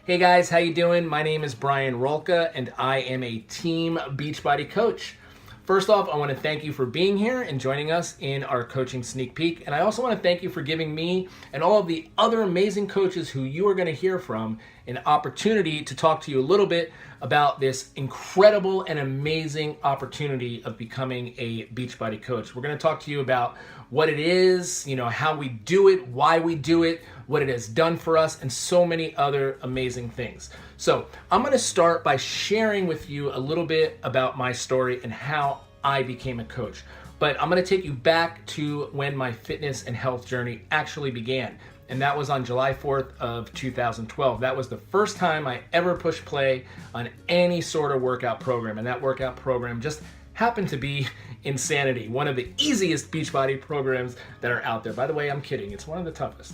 Hey guys, how you doing? My name is Brian Rulka and I am a Team Beachbody Coach. First off, I want to thank you for being here and joining us in our coaching sneak peek. And I also want to thank you for giving me and all of the other amazing coaches who you are going to hear from an opportunity to talk to you a little bit about this incredible and amazing opportunity of becoming a Beachbody Coach. We're going to talk to you about what it is, how we do it, why we do it, what it has done for us, and so many other amazing things. So I'm going to start by sharing with you a little bit about my story and how I became a coach. But I'm going to take you back to when my fitness and health journey actually began. And that was on July 4th of 2012. That was the first time I ever pushed play on any sort of workout program. And that workout program just happened to be Insanity, one of the easiest Beachbody programs that are out there. By the way, I'm kidding. It's one of the toughest.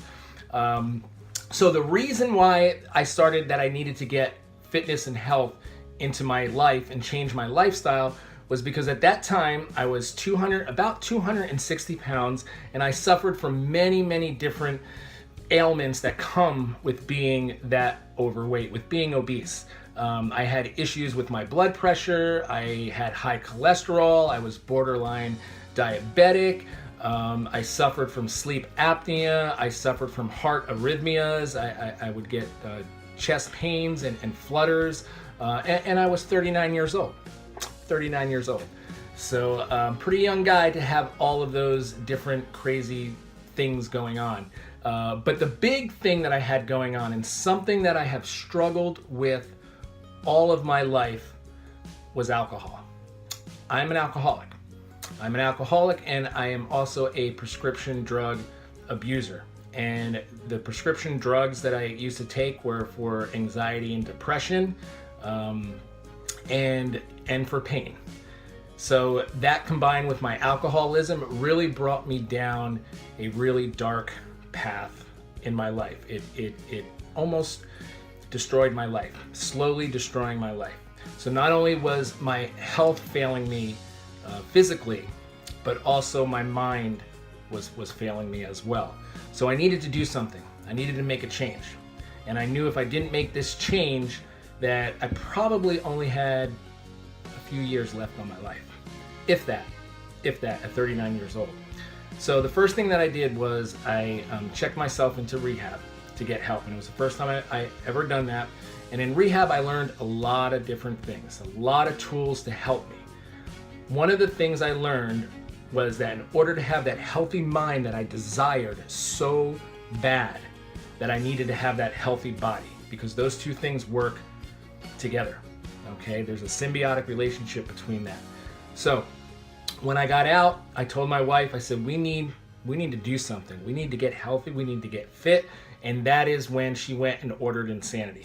So the reason why I started that I needed to get fitness and health into my life and change my lifestyle was because at that time I was about 260 pounds, and I suffered from many, many different ailments that come with being that overweight, with being obese. I had issues with my blood pressure, I had high cholesterol, I was borderline diabetic, I suffered from sleep apnea, I suffered from heart arrhythmias, I would get chest pains and flutters, and I was 39 years old. 39 years old. So pretty young guy to have all of those different crazy things going on. But the big thing that I had going on, and something that I have struggled with all of my life, was alcohol. I'm an alcoholic. I'm an alcoholic, and I am also a prescription drug abuser. And the prescription drugs that I used to take were for anxiety and depression, and for pain. So that, combined with my alcoholism, really brought me down a really dark path in my life. It almost destroyed my life, slowly destroying my life. So not only was my health failing me physically, but also my mind was failing me as well. So I needed to do something. I needed to make a change. And I knew if I didn't make this change, that I probably only had a few years left on my life. If that, at 39 years old. So the first thing that I did was I checked myself into rehab to get help. And it was the first time I ever done that. And in rehab, I learned a lot of different things, a lot of tools to help me. One of the things I learned was that in order to have that healthy mind that I desired so bad, that I needed to have that healthy body, because those two things work together. Okay, there's a symbiotic relationship between that. So when I got out, I told my wife, I said, we need to do something. We need to get healthy. We need to get fit. And that is when she went and ordered Insanity,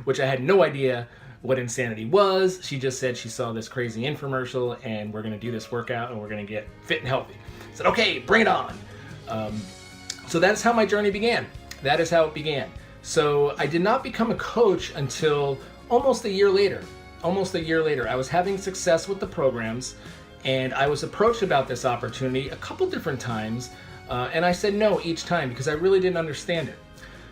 which I had no idea what Insanity was. She just said she saw this crazy infomercial and we're going to do this workout and we're going to get fit and healthy. I said, okay, bring it on. So that's how my journey began. That is how it began. So I did not become a coach until almost a year later. I was having success with the programs, and I was approached about this opportunity a couple different times, and I said no each time because I really didn't understand it.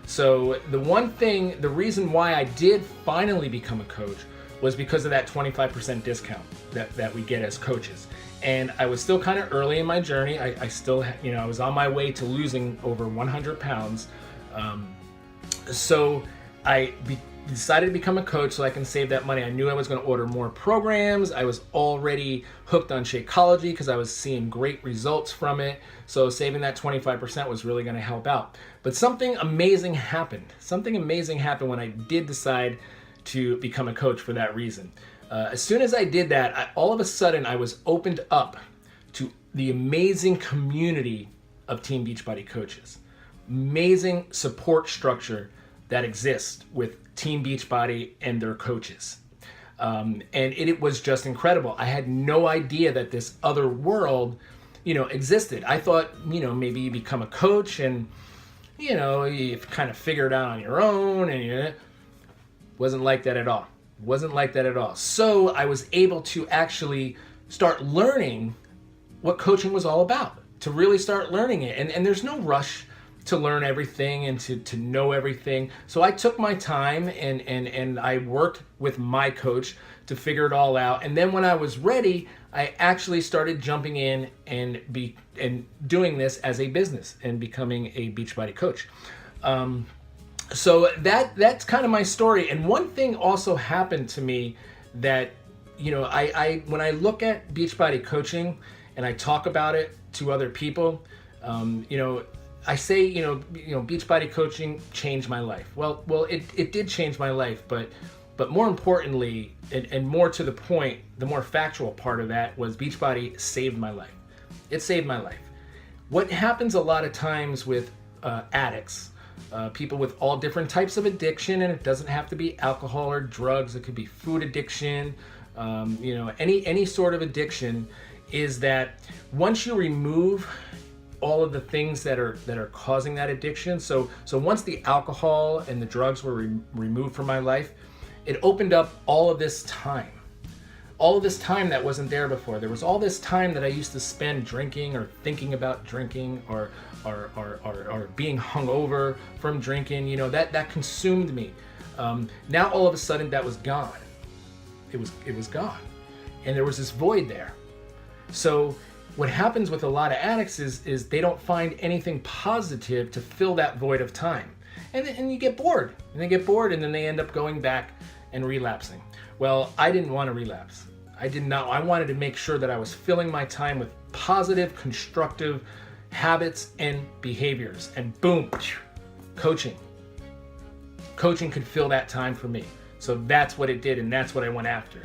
So the reason why I did finally become a coach was because of that 25% discount that we get as coaches. And I was still kind of early in my journey. I still, I was on my way to losing over 100 pounds. So I decided to become a coach so I can save that money. I knew I was going to order more programs. I was already hooked on Shakeology because I was seeing great results from it. So saving that 25% was really going to help out. But something amazing happened. Something amazing happened when I did decide to become a coach for that reason. As soon as I did that, all of a sudden I was opened up to the amazing community of Team Beachbody coaches. Amazing support structure that exists with Team Beachbody and their coaches. And it was just incredible. I had no idea that this other world, existed. I thought, maybe you become a coach and, you kind of figure it out on your own, and it wasn't like that at all. So I was able to actually start learning what coaching was all about, to really start learning it. And there's no rush to learn everything and to know everything. So I took my time and I worked with my coach to figure it all out. And then when I was ready, I actually started jumping in and doing this as a business and becoming a Beachbody coach. So that's kind of my story. And one thing also happened to me that, I when I look at Beachbody coaching and I talk about it to other people, I say, Beachbody coaching changed my life. Well, it did change my life, but more importantly, and more to the point, the more factual part of that was Beachbody saved my life. It saved my life. What happens a lot of times with addicts, people with all different types of addiction, and it doesn't have to be alcohol or drugs, it could be food addiction, any sort of addiction, is that once you remove all of the things that are causing that addiction, so once the alcohol and the drugs were removed from my life, it opened up all of this time that wasn't there before. There was all this time that I used to spend drinking or thinking about drinking or being hungover from drinking. That consumed me. Now all of a sudden that was gone. It was gone, and there was this void there. So what happens with a lot of addicts is they don't find anything positive to fill that void of time, and you get bored, and they get bored, and then they end up going back and relapsing. Well, I didn't want to relapse. I did not. I wanted to make sure that I was filling my time with positive, constructive habits and behaviors. And boom, coaching. Coaching could fill that time for me. So that's what it did, and that's what I went after.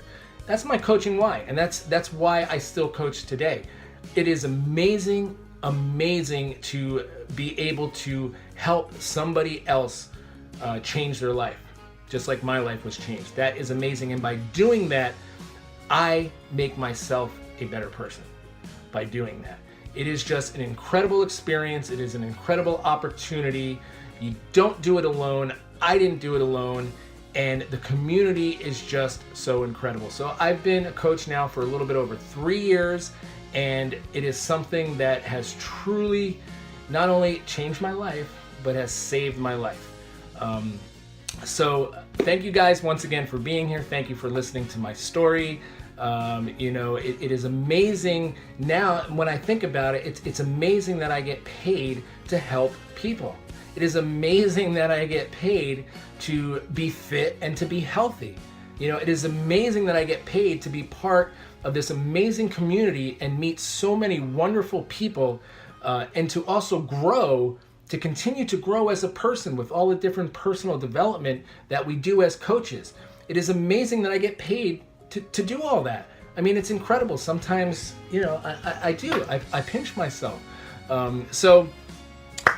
That's my coaching why, and that's why I still coach today. It is amazing to be able to help somebody else change their life, just like my life was changed. That is amazing, and by doing that, I make myself a better person by doing that. It is just an incredible experience. It is an incredible opportunity. You don't do it alone. I didn't do it alone. And the community is just so incredible. So I've been a coach now for a little bit over 3 years, and it is something that has truly not only changed my life, but has saved my life. So thank you guys once again for being here. Thank you for listening to my story. It is amazing now when I think about it. It's amazing that I get paid to help people. It is amazing that I get paid to be fit and to be healthy. It is amazing that I get paid to be part of this amazing community and meet so many wonderful people, and to also grow, to continue to grow as a person with all the different personal development that we do as coaches. It is amazing that I get paid to do all that. I mean, it's incredible. Sometimes, I pinch myself. So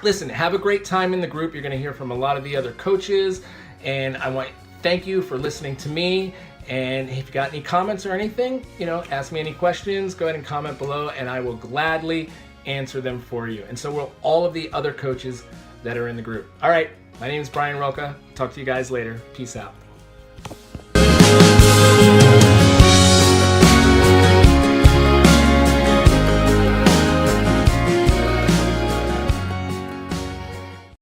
listen, have a great time in the group. You're going to hear from a lot of the other coaches, and I want to thank you for listening to me. And if you've got any comments or anything, ask me any questions, go ahead and comment below, and I will gladly answer them for you. And so will all of the other coaches that are in the group. All right, my name is Brian Rulka. Talk to you guys later. Peace out.